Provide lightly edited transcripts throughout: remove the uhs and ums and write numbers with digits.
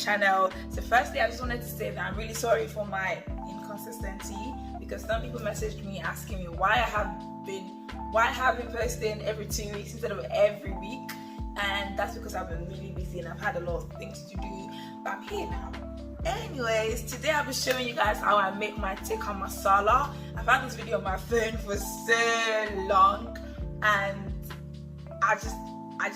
channel. So firstly, I just wanted to say that I'm really sorry for my inconsistency, because some people messaged me asking me why I have been posting every 2 weeks instead of every week, and that's because I've been really busy and I've had a lot of things to do, but I'm here now. Anyways, today I'll be showing you guys how I make my tikka masala. I've had this video on my phone for so long, and I just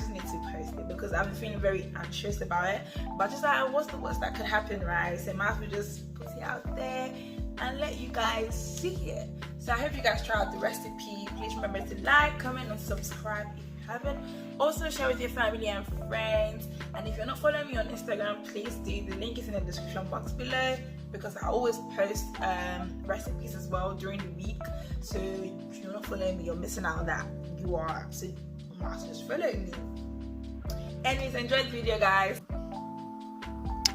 need to post it because I've been feeling very anxious about it. But just like, what's the worst that could happen, right? So I might as well just put it out there and let you guys see it. So I hope you guys try out the recipe. Please remember to like, comment, and subscribe if you haven't. Also share with your family and friends. And if you're not following me on Instagram, please do. The link is in the description box below, because I always post recipes as well during the week. So if you're not following me, you're missing out on that. You are. So you must just follow me. Anyways, enjoy the video, guys.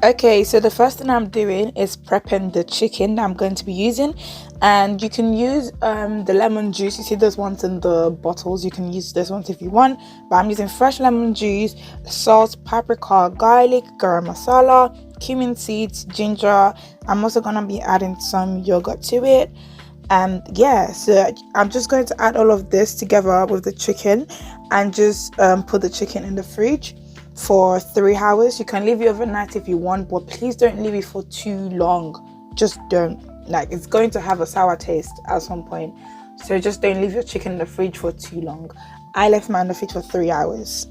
Okay, so the first thing I'm doing is prepping the chicken that I'm going to be using, and you can use the lemon juice. You see those ones in the bottles, you can use those ones if you want, but I'm using fresh lemon juice, salt, paprika, garlic, garam masala, cumin seeds, ginger. I'm also going to be adding some yogurt to it. And yeah, so I'm just going to add all of this together with the chicken and just put the chicken in the fridge for 3 hours. You can leave it overnight if you want, but please don't leave it for too long. Just don't. Like, it's going to have a sour taste at some point, so just don't leave your chicken in the fridge for too long. I left mine in the fridge for 3 hours.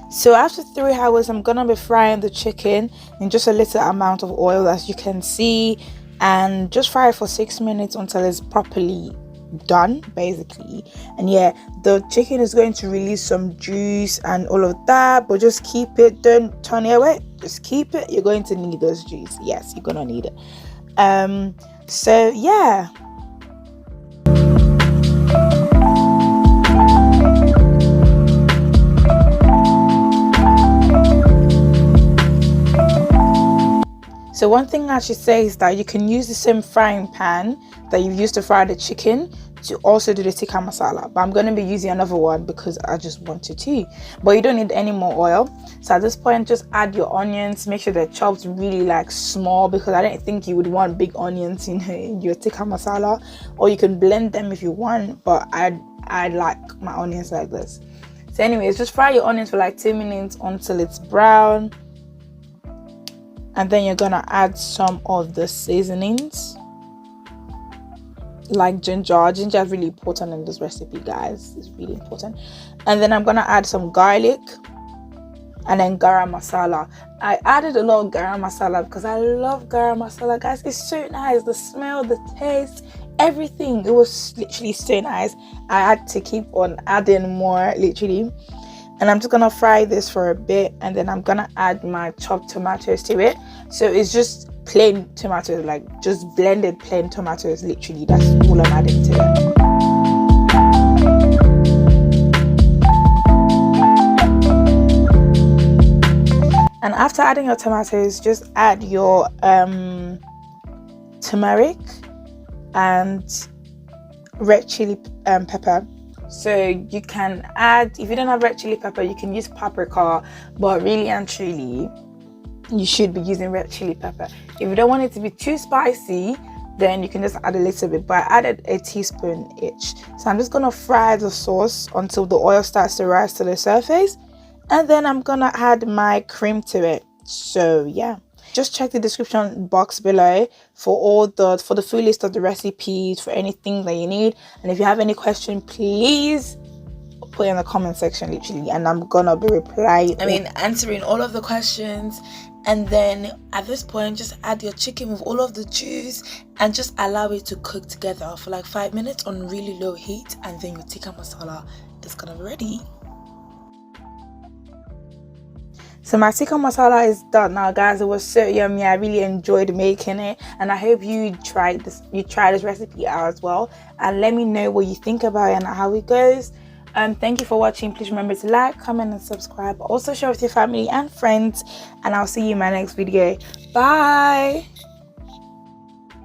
So after 3 hours, I'm gonna be frying the chicken in just a little amount of oil, as you can see, and just fry it for 6 minutes until it's properly done, basically. And yeah, the chicken is going to release some juice and all of that, but just keep it, don't turn it away, just keep it. You're going to need those juice. Yes, you're gonna need it. So yeah. So one thing I should say is that you can use the same frying pan that you've used to fry the chicken to also do the tikka masala, but I'm going to be using another one because I just wanted to. But you don't need any more oil. So at this point, just add your onions. Make sure they're chopped really like small, because I don't think you would want big onions in your tikka masala. Or you can blend them if you want, but I like my onions like this. So anyways, just fry your onions for like 2 minutes until it's brown. And then you're gonna add some of the seasonings like ginger. Ginger is really important in this recipe, guys. It's really important. And then I'm gonna add some garlic and then garam masala. I added a lot of garam masala because I love garam masala, guys. It's so nice. The smell, the taste, everything. It was literally so nice. I had to keep on adding more, literally. And I'm just gonna fry this for a bit, and then I'm gonna add my chopped tomatoes to it. So it's just plain tomatoes, like just blended plain tomatoes, literally. That's all I'm adding to it. And after adding your tomatoes, just add your turmeric and red chili pepper. So you can add, if you don't have red chili pepper, you can use paprika, but really and truly you should be using red chili pepper. If you don't want it to be too spicy, then you can just add a little bit, but I added a teaspoon each. So I'm just gonna fry the sauce until the oil starts to rise to the surface, and then I'm gonna add my cream to it. So yeah, just check the description box below for the full list of the recipes, for anything that you need. And if you have any question, please put in the comment section literally, and I'm gonna be replying. Answering all of the questions. And then at this point, just add your chicken with all of the juice and just allow it to cook together for like 5 minutes on really low heat, and then your tikka masala is gonna be ready. So my tikka masala is done now, guys. It was so yummy. I really enjoyed making it, and I hope you try this recipe out as well, and let me know what you think about it and how it goes. Thank you for watching. Please remember to like, comment and subscribe. Also share with your family and friends, and I'll see you in my next video. Bye.